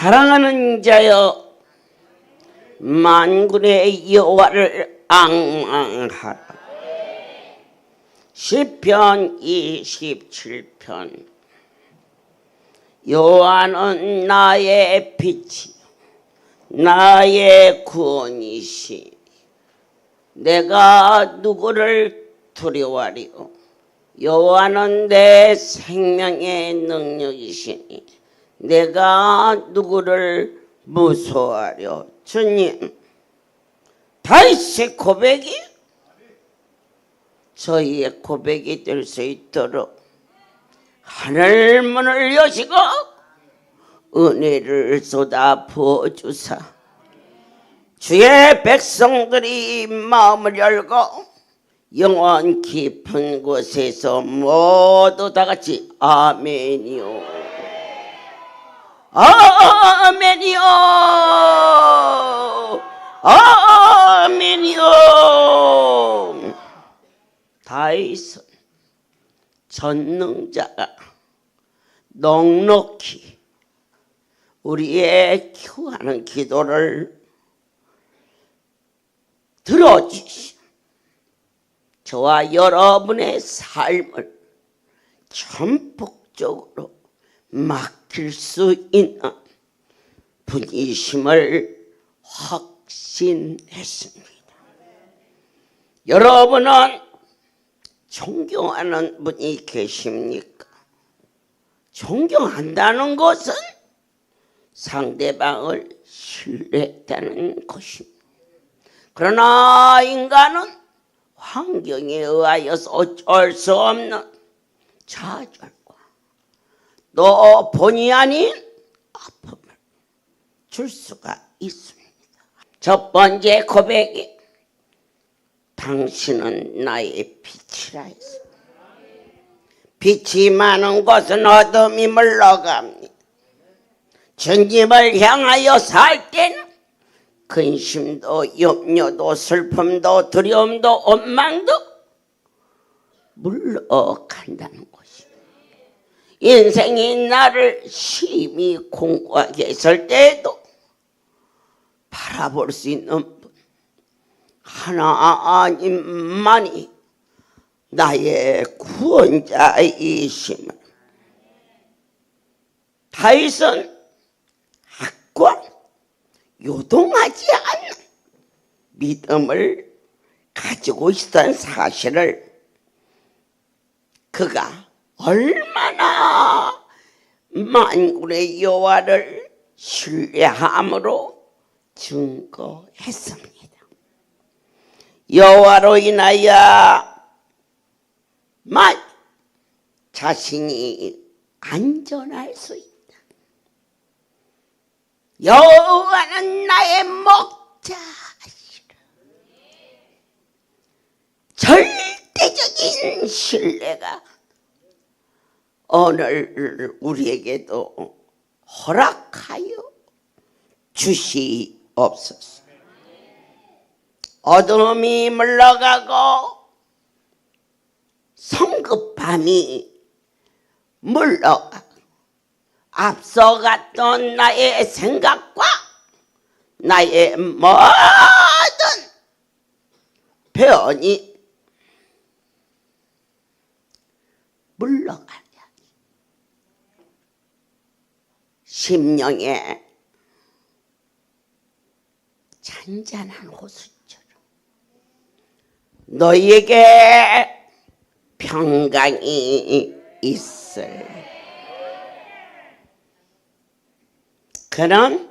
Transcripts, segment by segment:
사랑하는 자여 만군의 여호와를 앙망하라. 시편 27편. 여호와는 나의 빛이 나의 구원이시. 내가 누구를 두려워하리요. 여호와는 내 생명의 능력이시니 내가 누구를 무서워하려. 주님, 다윗의 고백이 저희의 고백이 될 수 있도록 하늘 문을 여시고 은혜를 쏟아 부어주사 주의 백성들이 마음을 열고 영원 깊은 곳에서 모두 다 같이 아멘이요. 아멘이요. 아멘이요. 다윗은 전능자가 넉넉히 우리의 기도하는 기도를 들어주시오. 저와 여러분의 삶을 전폭적으로 맡길 수 있는 분이심을 확신했습니다. 여러분은 존경하는 분이 계십니까? 존경한다는 것은 상대방을 신뢰했다는 것입니다. 그러나 인간은 환경에 의하여서 어쩔 수 없는 좌절과 또 본의 아닌 아픔을 줄 수가 있습니다. 첫 번째 고백이 당신은 나의 빛이라 했습니다. 빛이 많은 곳은 어둠이 물러갑니다. 주님을 향하여 살 때는 근심도 염려도 슬픔도 두려움도 원망도 물러간다는 것입니다. 인생이 나를 심히 공고하게 했을 때에도 바라볼 수 있는 분 하나님만이 나의 구원자이심을 다윗은 학과 요동하지 않는 믿음을 가지고 있었던 사실을 그가 얼마나 만군의 여호와를 신뢰함으로 증거했습니다. 여호와로 인하여 자신이 안전할 수 있다. 여호와는 나의 목자시라. 절대적인 신뢰가 오늘 우리에게도 허락하여 주시옵소서. 어둠이 물러가고 성급함이 물러가고 앞서갔던 나의 생각과 나의 모든 변이 물러가야 심령에 잔잔한 호수처럼 너희에게 평강이 있을 그런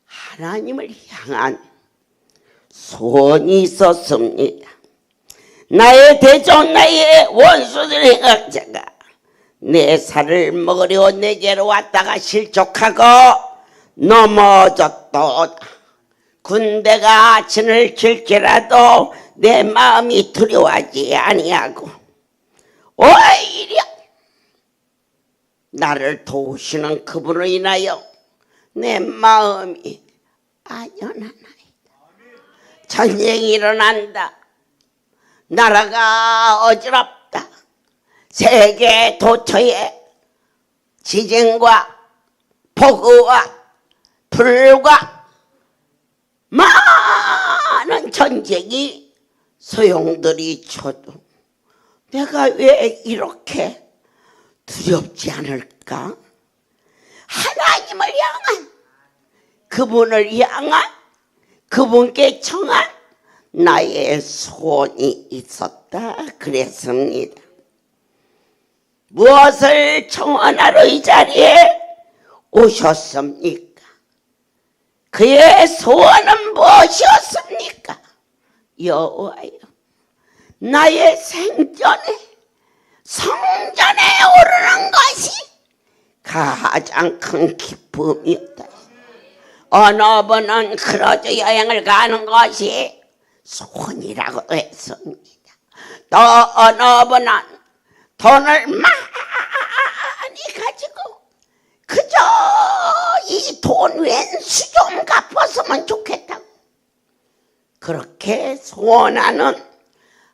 하나님을 향한 소원이 있었습니다. 나의 대적 나의 원수들의 행악자가 내 살을 먹으려 내게로 왔다가 실족하고 넘어졌도다. 군대가 진을 칠지라도 내 마음이 두려워하지 아니하고 오히려 나를 도우시는 그분으로 인하여 내 마음이 안연하나이다. 전쟁이 일어난다. 나라가 어지럽다. 세계 도처에 지진과 폭우와 불과 많은 전쟁이 소용돌이 쳐도 내가 왜 이렇게 두렵지 않을까? 하나님을 향한, 그분을 향한, 그분께 청한 나의 소원이 있었다 그랬습니다. 무엇을 청원하러 이 자리에 오셨습니까? 그의 소원은 무엇이었습니까? 여호와여, 나의 생전에 성전에 오르는 것이 가장 큰 기쁨이었다. 어느 분은 크루즈 여행을 가는 것이 소원이라고 했습니다. 또 어느 분은 돈을 많이 가지고 그저 이 돈 왼수 좀 갚았으면 좋겠다고 그렇게 소원하는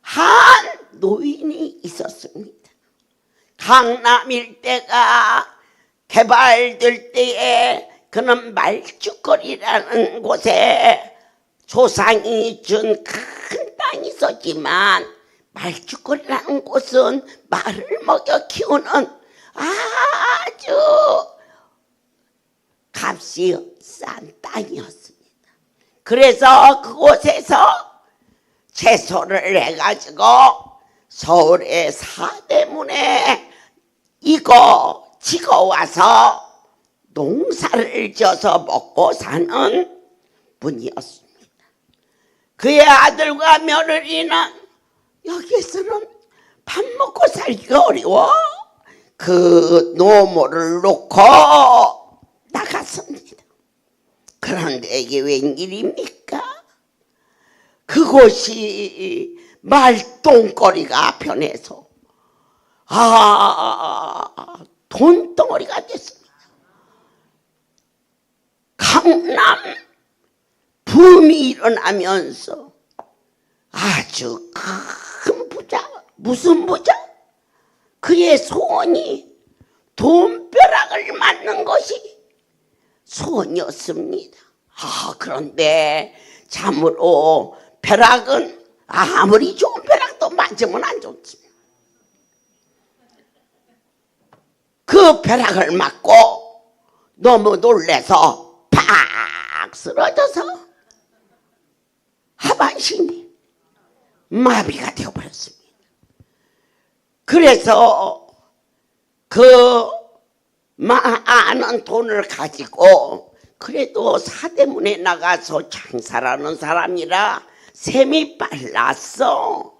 한 노인이 있었습니다. 강남 일대가 개발될 때에 그는 말죽거리라는 곳에 조상이 준 큰 땅이 있었지만 말죽거리라는 곳은 말을 먹여 키우는 아주 값이 싼 땅이었습니다. 그래서 그곳에서 채소를 해가지고 서울의 사대문에 이거 지고 와서 농사를 지어서 먹고 사는 분이었습니다. 그의 아들과 며느리는 여기에서는 밥 먹고 살기가 어려워 그 노모를 놓고 나갔습니다. 그런데 이게 웬일입니까? 그곳이 말똥거리가 변해서 돈덩어리가 됐습니다. 강남 붐이 일어나면서 아주 큰 부자, 무슨 부자? 그의 소원이 돈벼락을 맞는 것이 소원이었습니다. 그런데 참으로 벼락은 아무리 좋은 벼락도 맞으면 안 좋습니다. 그 벼락을 맞고 너무 놀래서 팍 쓰러져서 하반신이 마비가 되어버렸습니다. 그래서 그 많은 돈을 가지고 그래도 사대문에 나가서 장사라는 사람이라 셈이 빨랐어.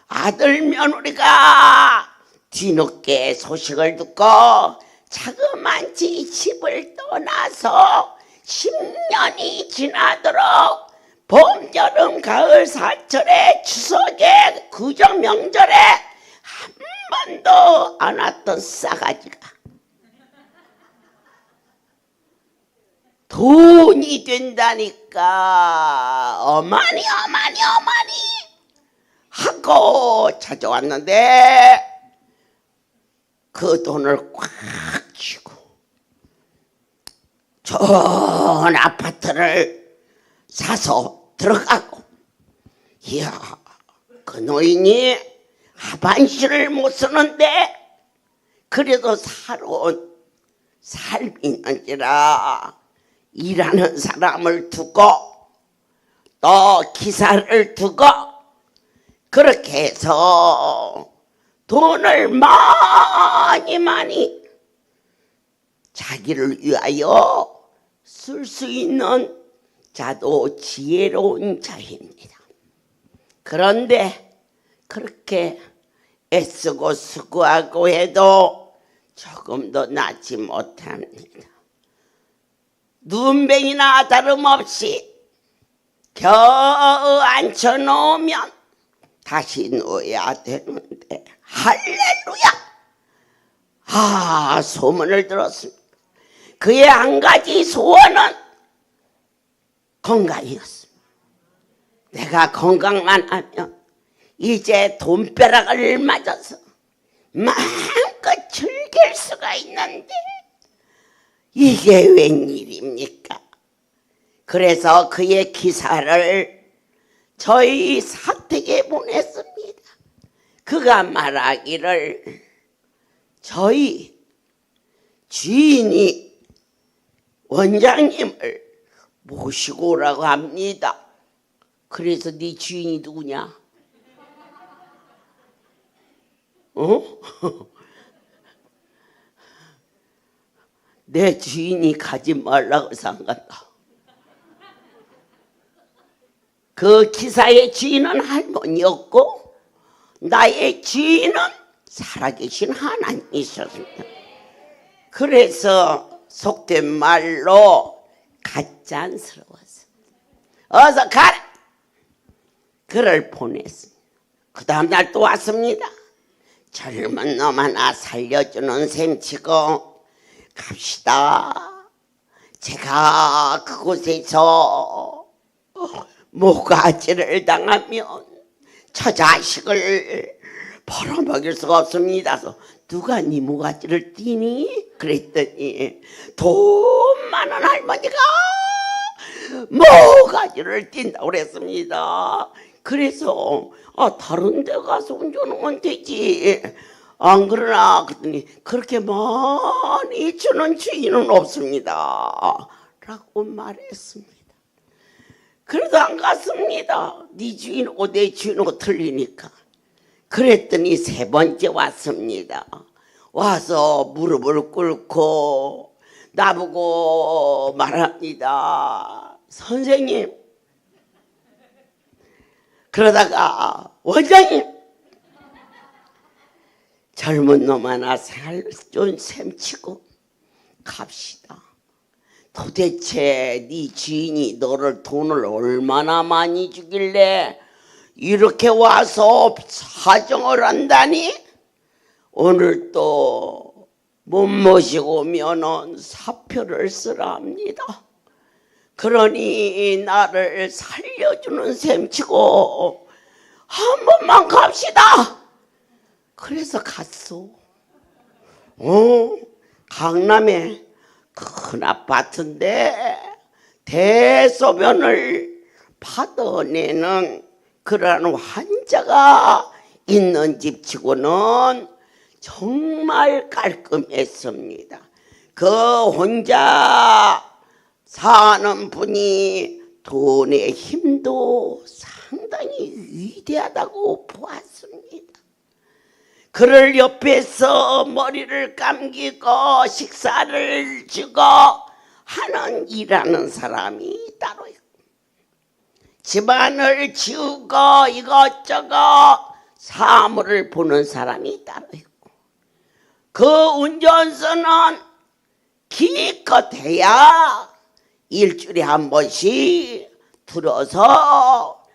아들 며느리가 뒤늦게 소식을 듣고 자그만치 집을 떠나서 10년이 지나도록 봄, 여름, 가을, 사철에 추석에 구정 명절에 한 번도 안 왔던 싸가지가 돈이 된다니까 어머니 하고 찾아왔는데 그 돈을 꽉 쥐고 좋은 아파트를 사서 들어가고, 이야, 그 노인이 하반신을 못 쓰는데 그래도 살아온 삶이 있는지라 일하는 사람을 두고 또 기사를 두고 그렇게 해서 돈을 많이 자기를 위하여 쓸 수 있는 자도 지혜로운 자입니다. 그런데 그렇게 애쓰고 수고하고 해도 조금도 낫지 못합니다. 눈뱅이나 다름없이 겨우 앉혀놓으면 다시 누워야 되는데 할렐루야! 소문을 들었습니다. 그의 한 가지 소원은 건강이었습니다. 내가 건강만 하면 이제 돈벼락을 맞아서 마음껏 즐길 수가 있는데 이게 웬일입니까? 그래서 그의 기사를 저희 사택에 보냈습니다. 그가 말하기를 저희 주인이 원장님을 모시고 오라고 합니다. 그래서 네 주인이 누구냐? 내 주인이 가지 말라고 해서 안 간다. 그 기사의 주인은 할머니였고 나의 주인은 살아계신 하나님이셨습니다. 그래서 속된 말로 가짠스러웠어. 어서 가라! 그를 보냈습니다. 그 다음날 또 왔습니다. 젊은 놈 하나 살려주는 셈치고 갑시다. 제가 그곳에서 모가지를 당하면 저 자식을 벌어먹일 수가 없습니다. 누가 네 모가지를 띄니? 그랬더니 돈 많은 할머니가 모가지를 띈다고 그랬습니다. 그래서 다른 데 가서 운전하면 되지. 안 그러나 그랬더니 그렇게 많이 주는 주인은 없습니다 라고 말했습니다. 그래도 안 갔습니다. 네 주인하고 내 주인하고 틀리니까. 그랬더니 세 번째 왔습니다. 와서 무릎을 꿇고 나보고 말합니다. 선생님. 그러다가 원장님. 젊은 놈 하나 살좀 셈치고 갑시다. 도대체 네 주인이 너를 돈을 얼마나 많이 주길래 이렇게 와서 사정을 한다니? 오늘 또 못 모시고 오면은 사표를 쓰라 합니다. 그러니 나를 살려주는 셈치고 한 번만 갑시다. 그래서 갔어. 강남에 큰 아파트인데 대소변을 받아내는 그러한 환자가 있는 집치고는 정말 깔끔했습니다. 그 혼자 사는 분이 돈의 힘도 상당히 위대하다고 보았습니다. 그를 옆에서 머리를 감기고 식사를 주고 하는 일하는 사람이 따로 있고 집안을 치우고 이것저것 사물을 보는 사람이 따로 있고 그 운전수는 기껏해야 일주일에 한 번씩 들어서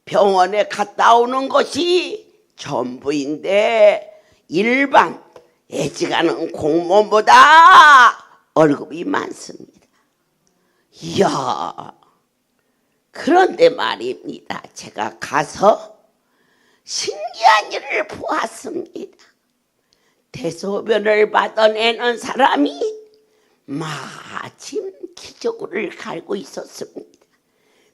병원에 갔다 오는 것이 전부인데 일반 애지가는 공무원보다 월급이 많습니다. 이야, 그런데 말입니다. 제가 가서 신기한 일을 보았습니다. 대소변을 받아내는 사람이 마침 기저귀를 갈고 있었습니다.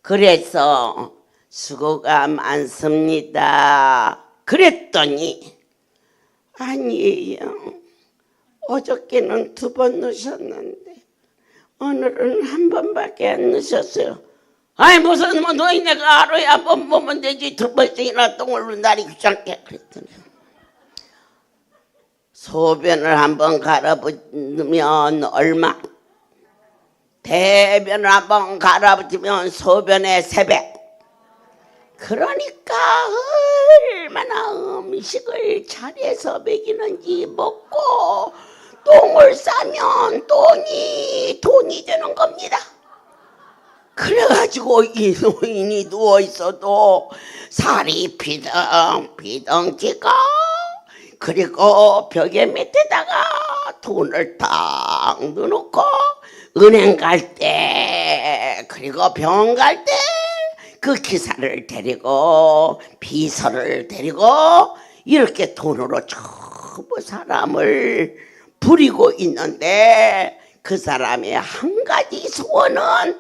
그래서 수고가 많습니다. 그랬더니 아니에요. 어저께는 2번 넣으셨는데 오늘은 한 번밖에 안 넣으셨어요. 아니 무슨 뭐 너희네가 하루에 한 번 보면 되지 2번씩이나 똥을 날이 귀찮게 그랬더니 소변을 한 번 갈아붙으면 얼마? 대변을 한 번 갈아붙으면 소변의 3배. 그러니까 얼마나 음식을 잘해서 먹이는지 먹고 똥을 싸면 돈이 되는 겁니다. 그래가지고 이 노인이 누워있어도 살이 비덩비덩 찌고 그리고 벽에 밑에다가 돈을 탁 넣어놓고 은행 갈 때 그리고 병원 갈 때 그 기사를 데리고 비서를 데리고 이렇게 돈으로 전부 사람을 부리고 있는데 그 사람의 한 가지 소원은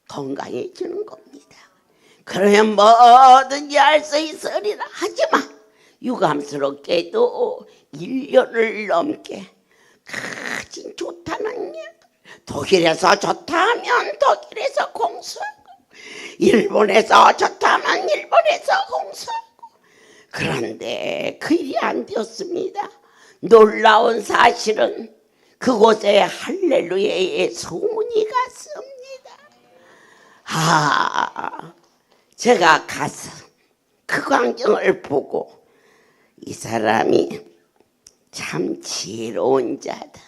건강해지는 겁니다. 그러면 뭐든지 할 수 있으리라. 하지만 유감스럽게도 1년을 넘게 가진 좋다는 일, 독일에서 좋다 하면 독일에서 공수하고, 일본에서 좋다 하면 일본에서 공수하고, 그런데 그 일이 안 되었습니다. 놀라운 사실은 그곳에 할렐루야의 소문이 갔습니다. 제가 가서 그 광경을 보고 이 사람이 참 지혜로운 자다.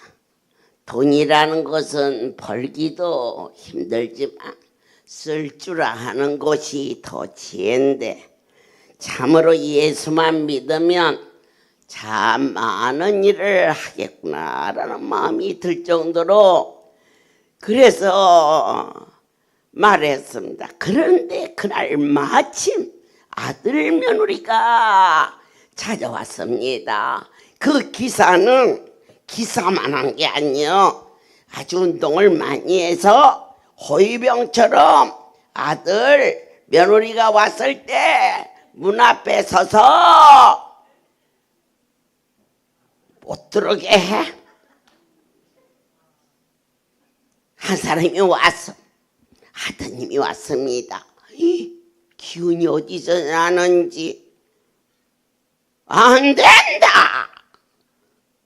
돈이라는 것은 벌기도 힘들지만 쓸 줄 아는 것이 더 지혜인데, 참으로 예수만 믿으면 참 많은 일을 하겠구나라는 마음이 들 정도로, 그래서 말했습니다. 그런데 그날 마침 아들 며느리가 찾아왔습니다. 그 기사는 기사만 한 게 아니요, 아주 운동을 많이 해서 호위병처럼 아들 며느리가 왔을 때 문 앞에 서서 못 들어게 해. 한 사람이 왔어. 아드님이 왔습니다. 기운이 어디서 나는지. 안 된다.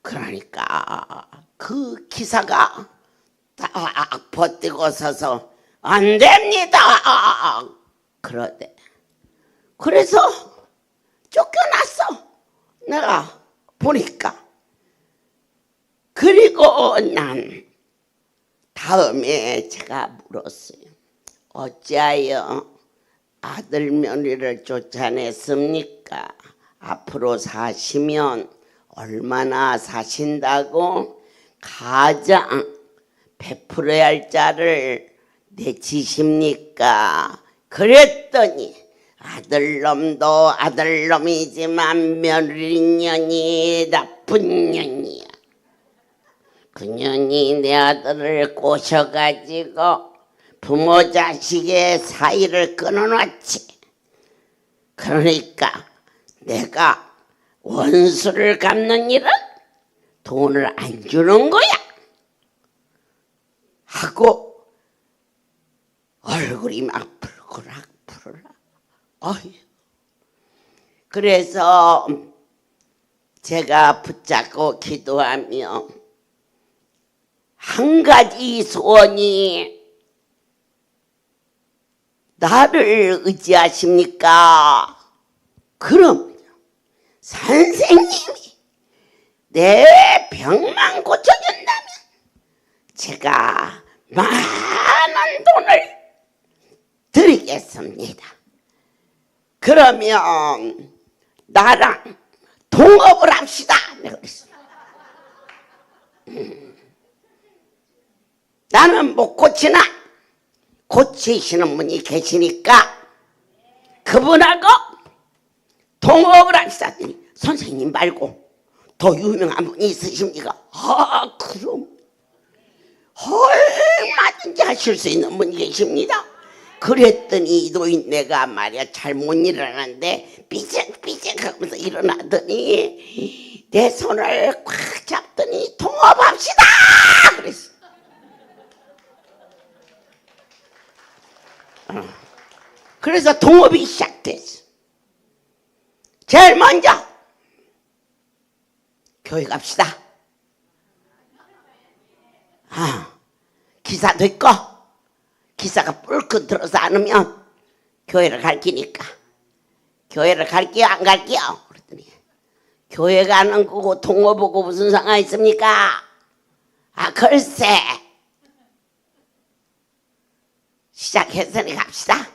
그러니까 그 기사가 딱 버티고 서서 안 됩니다. 그러대. 그래서 쫓겨났어. 내가 보니까. 그리고 난 다음에 제가 물었어요. 어찌하여 아들 며느리를 쫓아냈습니까? 앞으로 사시면 얼마나 사신다고 가장 베풀어야 할 자를 내치십니까? 그랬더니 아들놈도 아들놈이지만 며느리년이 나쁜 년이야. 그 년이 내 아들을 꼬셔가지고 부모 자식의 사이를 끊어놨지. 그러니까 내가 원수를 갚는 일은 돈을 안 주는 거야 하고 얼굴이 막 붉으락. 그래서 제가 붙잡고 기도하며 한 가지 소원이, 나를 의지하십니까? 그럼 선생님이 내 병만 고쳐준다면 제가 많은 돈을 드리겠습니다. 그러면 나랑 동업을 합시다. 내가 그랬어. 나는 못 고치나 고치시는 분이 계시니까 그분하고 동업을 합시다. 선생님 말고 더 유명한 분이 있으십니까? 그럼 얼마든지 하실 수 있는 분이 계십니다. 그랬더니 이 노인네가 말이야 잘 못 일어나는데 삐쩍삐쩍 하면서 일어나더니 내 손을 꽉 잡더니 동업합시다 그랬어. 그래서 동업이 시작됐어. 제일 먼저 교회 갑시다. 기사도 있고 기사가 뿔끗 들어서 않으면 교회를 갈기니까 교회를 갈게요 안 갈게요? 그랬더니 교회 가는 거고 동업하고 무슨 상관 있습니까? 글쎄 시작했으니 갑시다.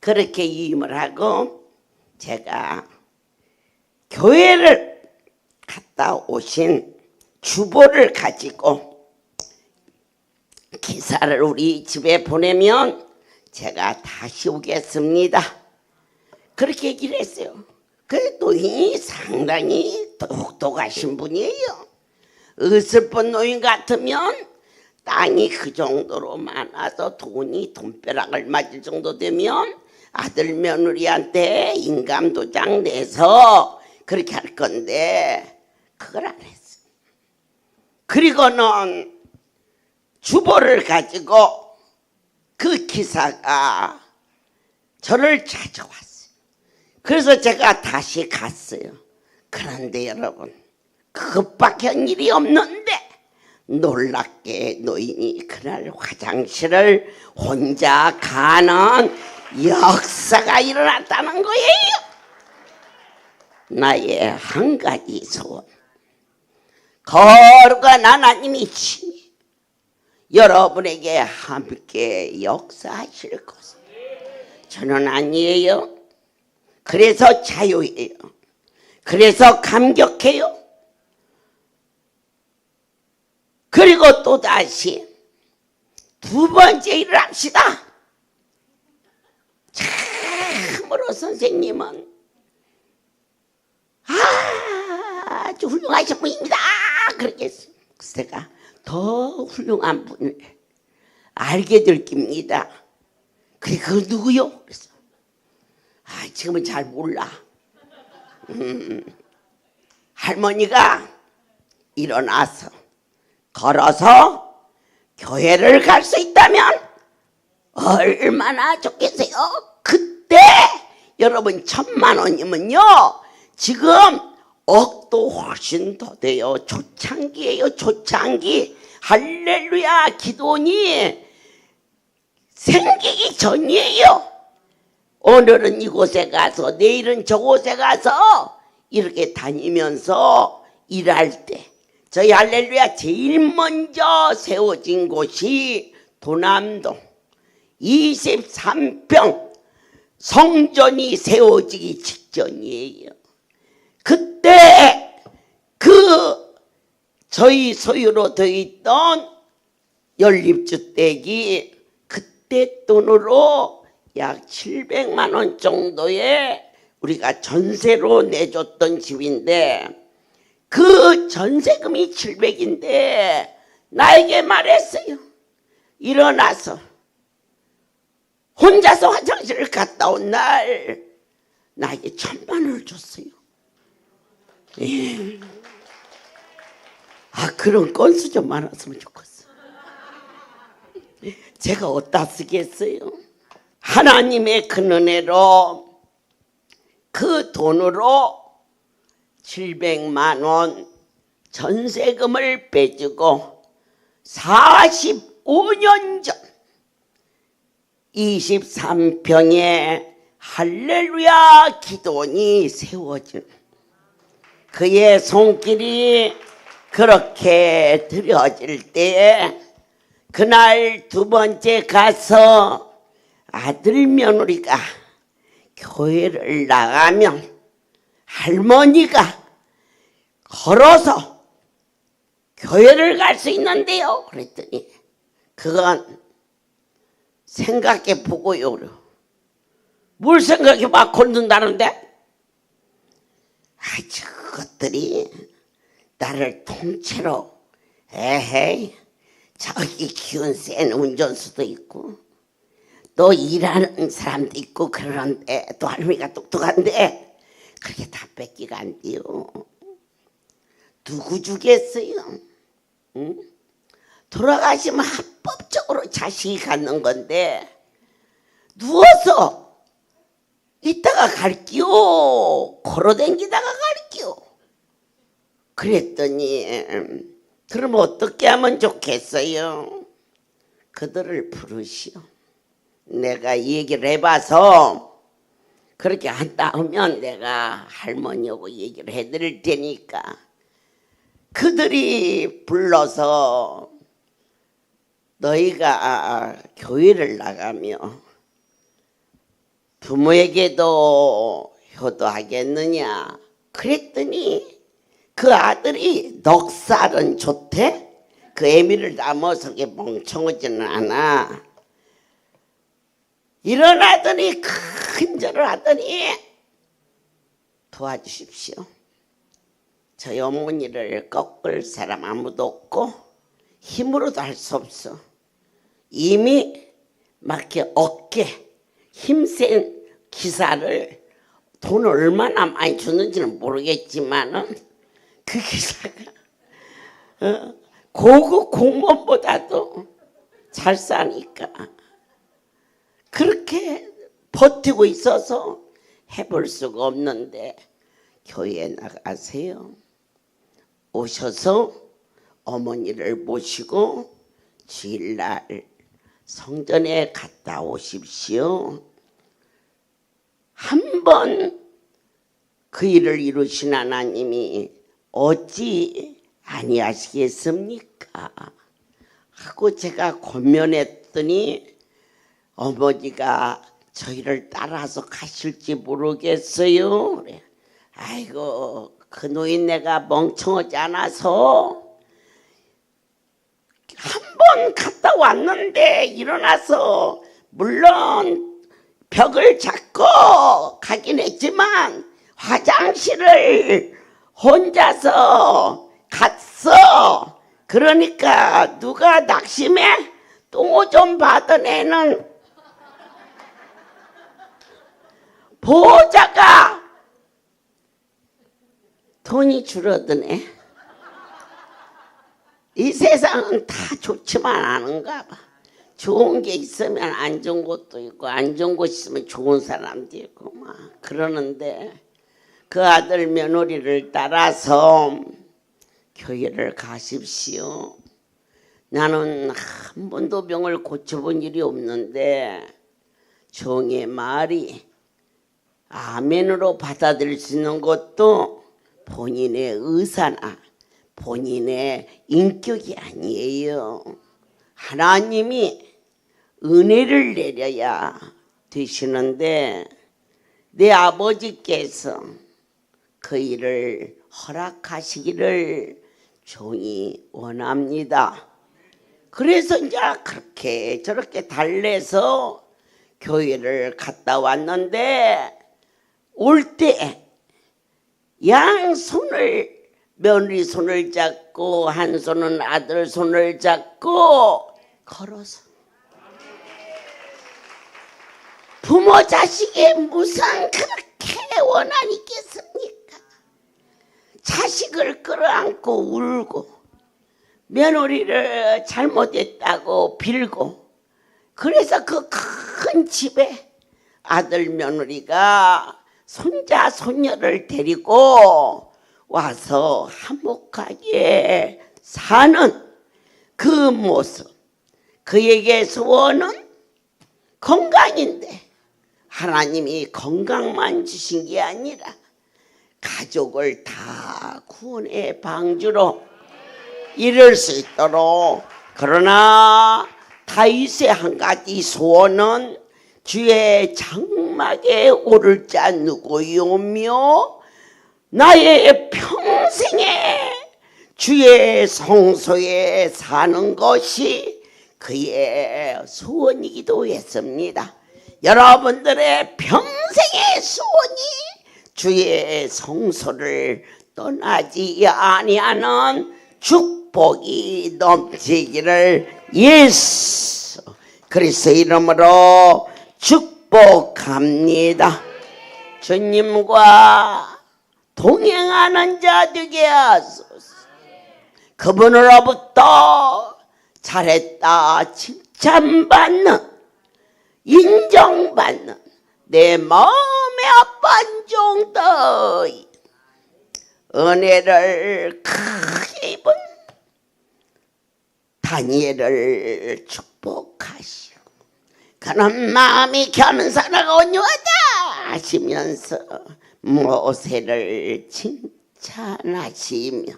그렇게 임을 하고 제가 교회를 갔다 오신 주보를 가지고 기사를 우리 집에 보내면 제가 다시 오겠습니다. 그렇게 얘기를 했어요. 그 노인이 상당히 똑똑하신 분이에요. 어설픈 노인 같으면 땅이 그 정도로 많아서 돈벼락을 맞을 정도 되면 아들 며느리한테 인감도장 내서 그렇게 할 건데 그걸 안 했어. 그리고는 주보를 가지고 그 기사가 저를 찾아왔어요. 그래서 제가 다시 갔어요. 그런데 여러분, 그것밖에 한 일이 없는데 놀랍게 노인이 그날 화장실을 혼자 가는 역사가 일어났다는 거예요. 나의 한 가지 소원, 거룩한 하나님이 친히 여러분에게 함께 역사하실 것을. 저는 아니에요. 그래서 자유예요. 그래서 감격해요. 그리고 또다시 두 번째 일을 합시다. 참으로 선생님은 아주 훌륭하신 분입니다. 그러겠어요. 제가 더 훌륭한 분을 알게 될 깁니다. 그래, 그 누구요? 그래서 지금은 잘 몰라. 할머니가 일어나서 걸어서 교회를 갈 수 있다면 얼마나 좋겠어요. 그때 여러분 1,000만 원이면요 지금 억도 훨씬 더 돼요. 초창기예요. 초창기. 할렐루야. 기도원이 생기기 전이에요. 오늘은 이곳에 가서 내일은 저곳에 가서 이렇게 다니면서 일할 때 저희 할렐루야 제일 먼저 세워진 곳이 도남동 23평 성전이 세워지기 직전이에요. 그때 그 저희 소유로 되어 있던 연립주택이 그때 돈으로 약 700만 원 정도에 우리가 전세로 내줬던 집인데 그 전세금이 700인데 나에게 말했어요. 일어나서 혼자서 화장실을 갔다 온 날 나에게 1,000만 원을 줬어요. 예. 그런 건수 좀 많았으면 좋겠어. 제가 어디다 쓰겠어요? 하나님의 큰 은혜로 그 돈으로 700만 원 전세금을 빼주고 45년 전 23평의 할렐루야 기도원이 세워진 그의 손길이 그렇게 드려질 때에 그날 두 번째 가서 아들 며느리가 교회를 나가면 할머니가 걸어서 교회를 갈 수 있는데요. 그랬더니 그건 생각해 보고요. 뭘 생각해 봐. 걷는다는데? 저것들이 나를 통째로 에헤이 저기 기운 센 운전수도 있고 또 일하는 사람도 있고 그러는데 또 할머니가 똑똑한데 그렇게 다 뺏기가 안 돼요. 누구 주겠어요? 응? 돌아가시면 합법적으로 자식이 갖는 건데 누워서 이따가 갈게요. 걸어댕기다가 갈게요. 그랬더니 그럼 어떻게 하면 좋겠어요? 그들을 부르시오. 내가 얘기를 해봐서 그렇게 한다 하면 내가 할머니하고 얘기를 해드릴 테니까 그들이 불러서 너희가 교회를 나가며 부모에게도 효도하겠느냐 그랬더니 그 아들이 넉살은 좋대? 그 애미를 남아서 멍청하지는 않아. 일어나더니 큰 절을 하더니 도와주십시오. 저희 어머니를 꺾을 사람 아무도 없고 힘으로도 할 수 없어. 이미 막 이렇게 어깨 힘센 기사를 돈을 얼마나 많이 주는지는 모르겠지만은 그 기사가 고급 공무원보다도 잘 사니까 그렇게 버티고 있어서 해볼 수가 없는데 교회에 나가세요. 오셔서 어머니를 모시고 주일날 성전에 갔다 오십시오. 한 번 그 일을 이루신 하나님이 어찌 아니하시겠습니까? 하고 제가 권면했더니 어머니가 저희를 따라서 가실지 모르겠어요. 그래. 아이고 그 노인네가 멍청하지 않아서 한 번 갔다 왔는데 일어나서 물론 벽을 잡고 가긴 했지만 화장실을 혼자서 갔어. 그러니까 누가 낙심해? 똥 좀 받은 애는 보호자가 돈이 줄어드네. 이 세상은 다 좋지만 않은가 봐. 좋은 게 있으면 안 좋은 것도 있고 안 좋은 것 있으면 좋은 사람도 있고 막 그러는데 그 아들 며느리를 따라서 교회를 가십시오. 나는 한 번도 병을 고쳐본 일이 없는데 종의 말이 아멘으로 받아들일 수 있는 것도 본인의 의사나 본인의 인격이 아니에요. 하나님이 은혜를 내려야 되시는데 내 아버지께서 그 일을 허락하시기를 종이 원합니다. 그래서 이제 그렇게 저렇게 달래서 교회를 갔다 왔는데 올 때 양손을 며느리 손을 잡고 한 손은 아들 손을 잡고 걸어서 부모 자식이 무슨 그렇게 원한이 있겠습니까? 자식을 끌어안고 울고 며느리를 잘못했다고 빌고 그래서 그 큰 집에 아들 며느리가 손자 손녀를 데리고 와서 화목하게 사는 그 모습, 그에게 소원은 건강인데 하나님이 건강만 주신 게 아니라 가족을 다 구원의 방주로 이룰 수 있도록. 그러나 다윗의 한 가지 소원은 주의 장막에 오를 자 누구요며 나의 평생에 주의 성소에 사는 것이 그의 소원이기도 했습니다. 여러분들의 평생의 소원이 주의 성소를 떠나지 아니하는 축복이 넘치기를 예수 그리스도 이름으로 축복합니다. 주님과 동행하는 자 되게 하소서. 그분으로부터 잘했다 칭찬받는 인정받는 내 마음의 아빤종도 은혜를 크게 입은 다니엘을 축복하시오. 그는 마음이 겸손하고 온유하다 하시면서 모세를 칭찬하시며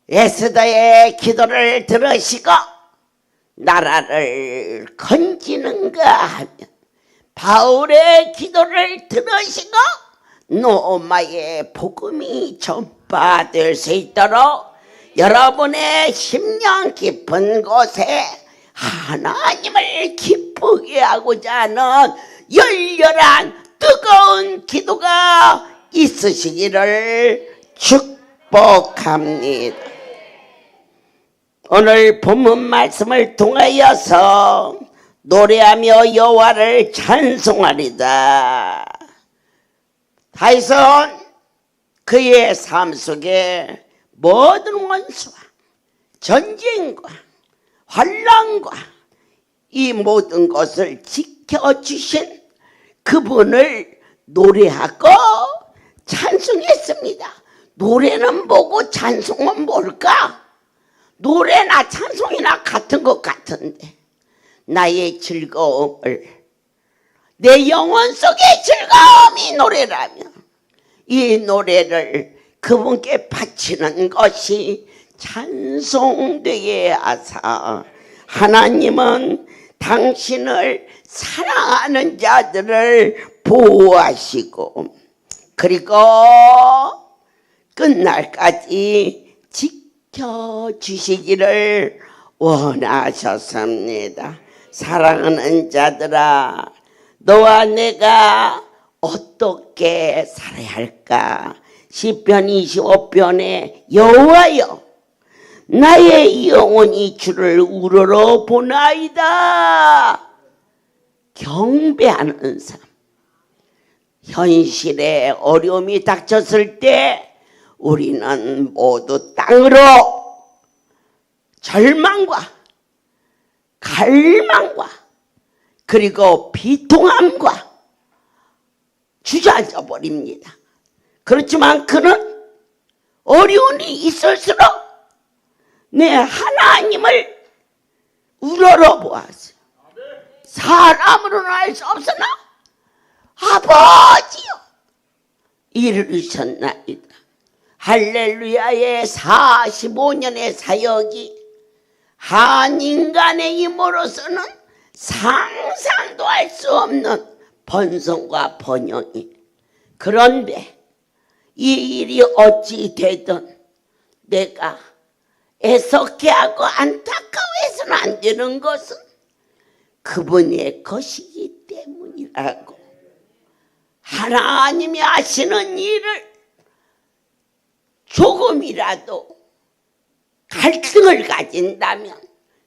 에스더의 기도를 들으시고 나라를 건지는가 하면 바울의 기도를 들으시고 노마의 복음이 전파될 수 있도록 여러분의 심령 깊은 곳에 하나님을 기쁘게 하고자 하는 열렬한 뜨거운 기도가 있으시기를 축복합니다. 오늘 본문 말씀을 통하여서 노래하며 여호와를 찬송하리다. 다윗은 그의 삶 속에 모든 원수와 전쟁과 환난과 이 모든 것을 지켜주신 그분을 노래하고 찬송했습니다. 노래는 뭐고 찬송은 뭘까? 노래나 찬송이나 같은 것 같은데 나의 즐거움을, 내 영혼 속의 즐거움이 노래라면 이 노래를 그분께 바치는 것이 찬송되게 하사 하나님은 당신을 사랑하는 자들을 보호하시고 그리고 끝날까지 지켜주시기를 원하셨습니다. 사랑하는 자들아, 너와 내가 어떻게 살아야 할까? 시편 25편에 여호와여 나의 영혼이 주를 우러러 보나이다. 경배하는 삶. 현실에 어려움이 닥쳤을 때 우리는 모두 땅으로 절망과 갈망과 그리고 비통함과 주저앉아 버립니다. 그렇지만 그는 어려움이 있을수록 내 하나님을 우러러 보았어요. 사람으로는 알 수 없으나 아버지여 이르셨나이다. 할렐루야의 45년의 사역이 한 인간의 힘으로서는 상상도 할 수 없는 번성과 번영이. 그런데 이 일이 어찌 되든 내가 애석해하고 안타까워해서는 안 되는 것은 그분의 것이기 때문이라고. 하나님이 하시는 일을 조금이라도 갈등을 가진다면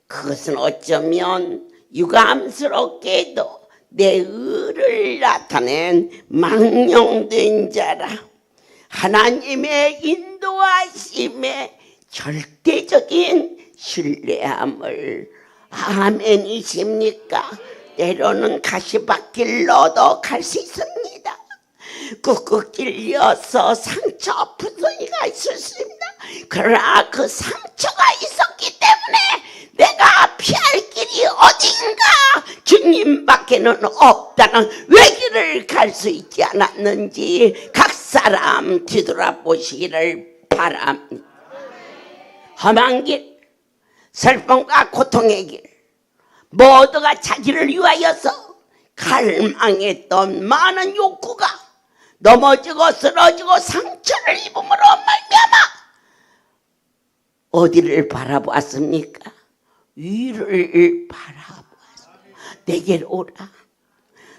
그것은 어쩌면 유감스럽게도 내 의를 나타낸 망령된 자라. 하나님의 인도하심에 절대적인 신뢰함을. 아멘이십니까? 때로는 가시밭길로도 갈 수 있습니다. 꾹꾹 찔려서 상처 아픈 소리가 있을 수 있습니다. 그러나 그 상처가 있었기 때문에 내가 피할 길이 어딘가 주님밖에는 없다는 외길을 갈 수 있지 않았는지 각 사람 뒤돌아보시기를 바랍니다. 험한 길, 슬픔과 고통의 길, 모두가 자기를 위하여서 갈망했던 많은 욕구가 넘어지고 쓰러지고 상처를 입음으로 말미암아 어디를 바라보았습니까? 위를 바라보았습니다. 내게로 오라.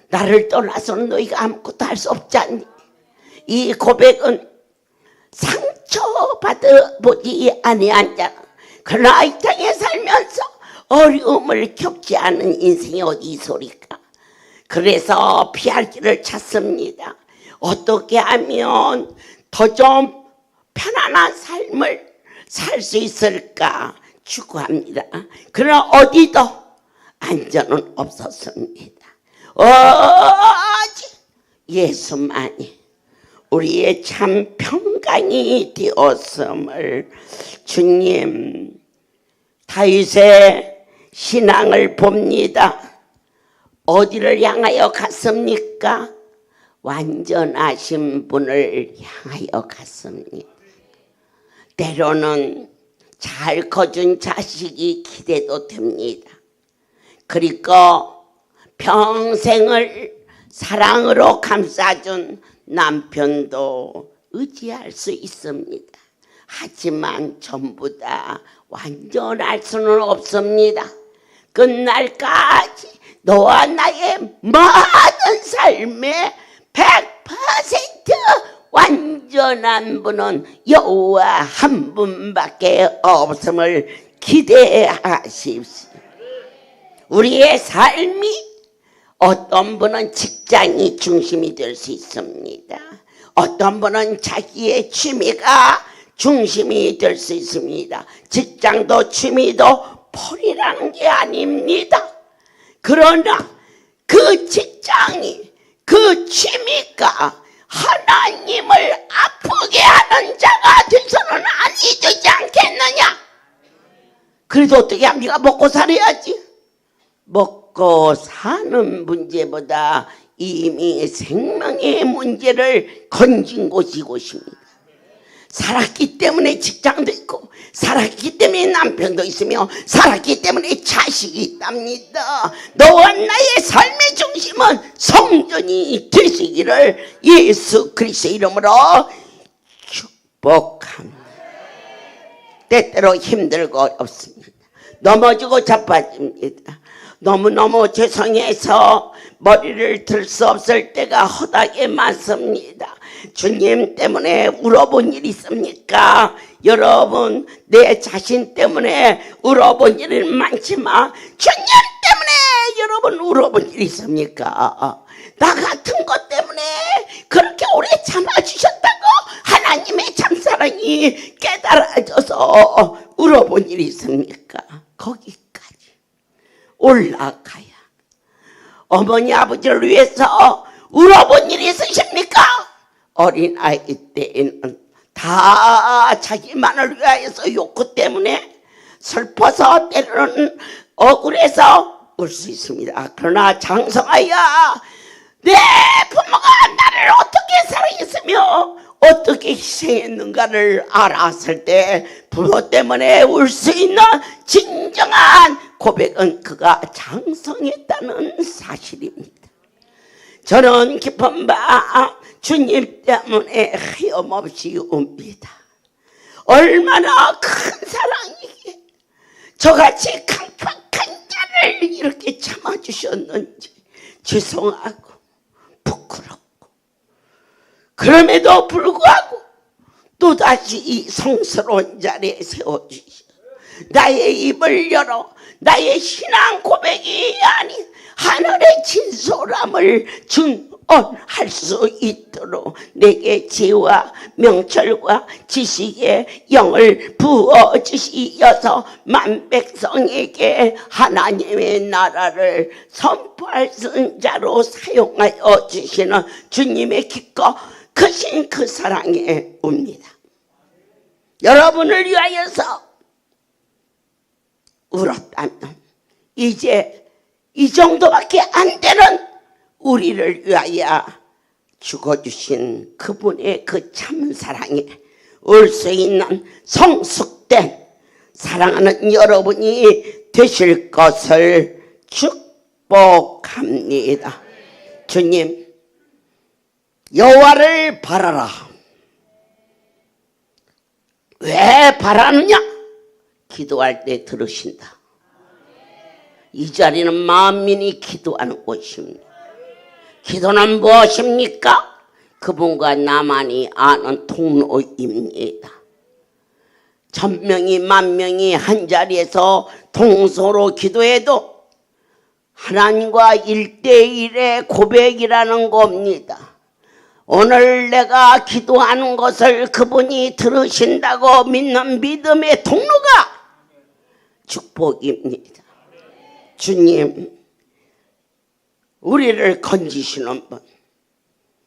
나를 떠나서는 너희가 아무것도 할 수 없지 않니? 이 고백은 상처받아보지 아니한 자는 그러나 이 땅에 살면서 어려움을 겪지 않은 인생이 어디 있소리까? 그래서 피할 길을 찾습니다. 어떻게 하면 더 좀 편안한 삶을 살 수 있을까 추구합니다. 그러나 어디도 안전은 없었습니다. 오직 예수만이 우리의 참 평강이 되었음을. 주님, 다윗의 신앙을 봅니다. 어디를 향하여 갔습니까? 완전하신 분을 향하여 갔습니다. 때로는 잘 커준 자식이 기대도 됩니다. 그리고 평생을 사랑으로 감싸준 남편도 의지할 수 있습니다. 하지만 전부 다 완전할 수는 없습니다. 끝날까지 너와 나의 모든 삶에 100% 완전한 분은 여호와 한 분밖에 없음을 기대하십시오. 우리의 삶이 어떤 분은 직장이 중심이 될 수 있습니다. 어떤 분은 자기의 취미가 중심이 될 수 있습니다. 직장도 취미도 폴이라는 게 아닙니다. 그러나 그 직장이, 그 취미가 하나님을 아프게 하는 자가 돼서는 아니 되지 않겠느냐. 그래도 어떻게 합니까? 먹고 살아야지. 먹고 사는 문제보다 이미 생명의 문제를 건진 곳이 이곳입니다. 살았기 때문에 직장도 있고, 살았기 때문에 남편도 있으며, 살았기 때문에 자식이 있답니다. 너와 나의 삶의 중심은 성전이 되시기를 예수 그리스도의 이름으로 축복합니다. 때때로 힘들고 어렵습니다. 넘어지고 자빠집니다. 너무너무 죄송해서 머리를 들 수 없을 때가 허다하게 많습니다. 주님 때문에 울어본 일 있습니까? 여러분, 내 자신 때문에 울어본 일은 많지만 주님 때문에 여러분 울어본 일 있습니까? 나 같은 것 때문에 그렇게 오래 참아주셨다고 하나님의 참사랑이 깨달아져서 울어본 일 있습니까? 거기까지 올라가야 어머니 아버지를 위해서 울어본 일이 있으십니까? 어린아이 때에는 다 자기만을 위하여서 욕구 때문에 슬퍼서 때로는 억울해서 울 수 있습니다. 그러나 장성하여 내 부모가 나를 어떻게 사랑했으며 어떻게 희생했는가를 알았을 때 부모 때문에 울 수 있는 진정한 고백은 그가 장성했다는 사실입니다. 저는 깊은 밤 주님 때문에 하염없이 웁니다. 얼마나 큰 사랑이기에 저같이 강팍한 자를 이렇게 참아주셨는지 죄송하고 부끄럽고, 그럼에도 불구하고 또다시 이 성스러운 자리에 세워주시오. 나의 입을 열어 나의 신앙 고백이 아닌 하늘의 진솔함을 증언할 수 있도록 내게 지혜와 명철과 지식의 영을 부어주시어서 만백성에게 하나님의 나라를 선포할 자로 사용하여 주시는 주님의 깊고 크신 그 사랑에 옵니다. 여러분을 위하여서 울었다면 이제 이 정도밖에 안 되는 우리를 위하여 죽어주신 그분의 그 참사랑에 올 수 있는 성숙된 사랑하는 여러분이 되실 것을 축복합니다. 주님, 여호와를 바라라. 왜 바라느냐? 기도할 때 들으신다. 이 자리는 만민이 기도하는 곳입니다. 기도는 무엇입니까? 그분과 나만이 아는 통로입니다. 1000명이 10,000명이 한 자리에서 동서로 기도해도 하나님과 1:1의 고백이라는 겁니다. 오늘 내가 기도하는 것을 그분이 들으신다고 믿는 믿음의 통로가 축복입니다. 주님, 우리를 건지시는 분,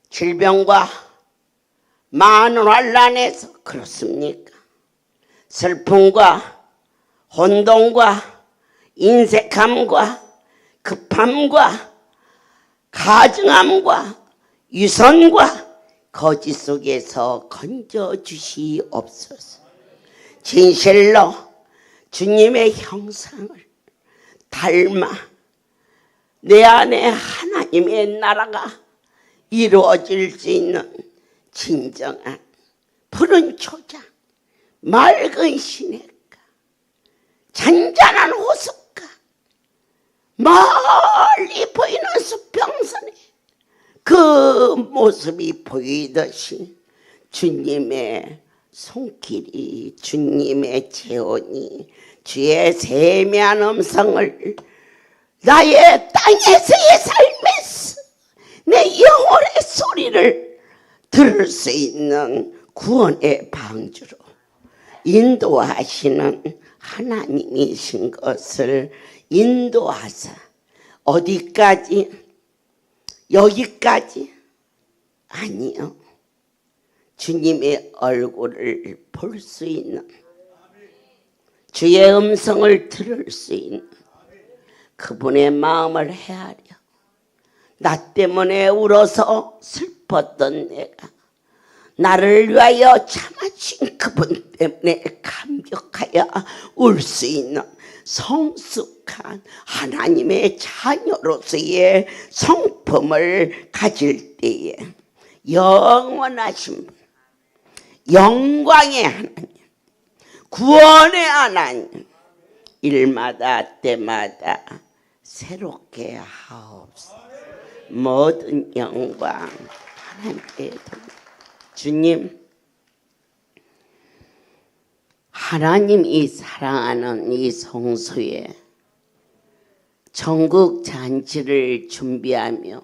질병과 많은 환난에서 그렇습니까? 슬픔과 혼돈과 인색함과 급함과 가증함과 유선과 거짓 속에서 건져주시옵소서. 진실로 주님의 형상을 닮아 내 안에 하나님의 나라가 이루어질 수 있는 진정한 푸른 초장, 맑은 시냇가, 잔잔한 호숫가, 멀리 보이는 수평선에 그 모습이 보이듯이 주님의 손길이, 주님의 재혼이, 주의 세미한 음성을 나의 땅에서의 삶에서 내 영혼의 소리를 들을 수 있는 구원의 방주로 인도하시는 하나님이신 것을 인도하사 어디까지? 여기까지? 아니요. 주님의 얼굴을 볼 수 있는, 주의 음성을 들을 수 있는 그분의 마음을 헤아려 나 때문에 울어서 슬펐던 내가 나를 위하여 참아주신 그분 때문에 감격하여 울 수 있는 성숙한 하나님의 자녀로서의 성품을 가질 때에 영원하신 분, 영광의 하나님, 구원의 하나님, 일마다 때마다 새롭게 하옵소서. 모든 영광 하나님께 돌립니다. 주님, 하나님이 사랑하는 이 성소에 전국 잔치를 준비하며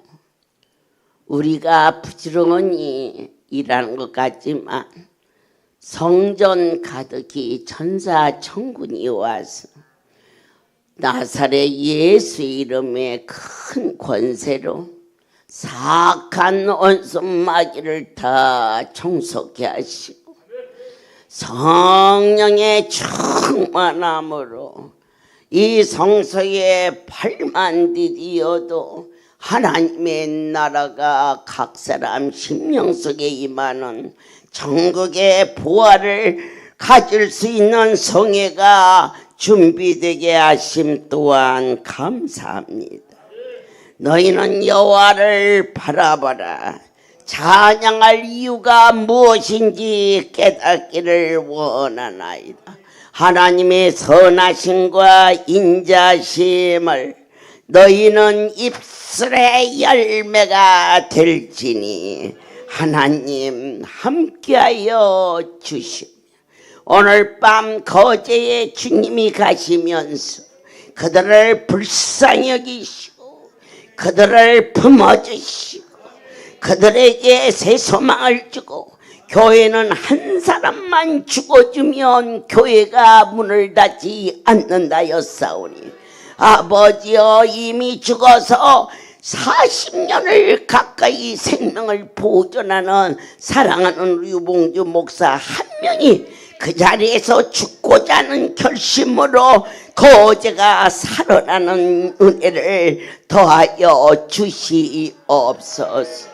우리가 부지런히 일하는 것 같지만 성전 가득히 천사 천군이 와서 나사렛 예수 이름의 큰 권세로 사악한 원수마귀를 다 청소케 하시고 성령의 충만함으로 이 성소에 발만 디디어도 하나님의 나라가 각 사람 심령 속에 임하는 전국의 보화를 가질 수 있는 성회가 준비되게 하심 또한 감사합니다. 너희는 여호와를 바라봐라. 찬양할 이유가 무엇인지 깨닫기를 원하나이다. 하나님의 선하심과 인자심을 너희는 입술의 열매가 될지니 하나님 함께하여 주시며 오늘 밤 거제에 주님이 가시면서 그들을 불쌍히 여기시고 그들을 품어주시고 그들에게 새 소망을 주고 교회는 한 사람만 죽어주면 교회가 문을 닫지 않는다였사오니 아버지여 이미 죽어서 40년을 가까이 생명을 보존하는 사랑하는 유봉주 목사 한 명이 그 자리에서 죽고자 하는 결심으로 거제가 살아나는 은혜를 더하여 주시옵소서.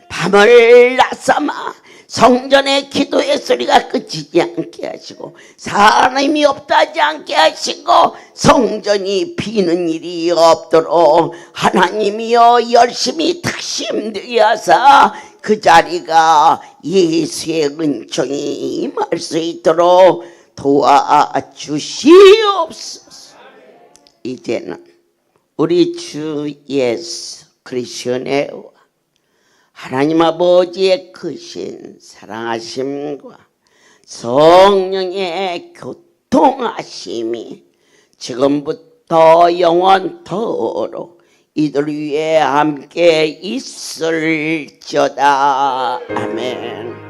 밤을 낮삼아 성전의 기도의 소리가 그치지 않게 하시고 사람이 없다 하지 않게 하시고 성전이 비는 일이 없도록 하나님이여 열심히 다짐되게 하사 그 자리가 예수의 은총이 임할 수 있도록 도와주시옵소서. 이제는 우리 주 예수 그리스도의 하나님 아버지의 크신 사랑하심과 성령의 교통하심이 지금부터 영원토록 이들 위에 함께 있을지어다. 아멘.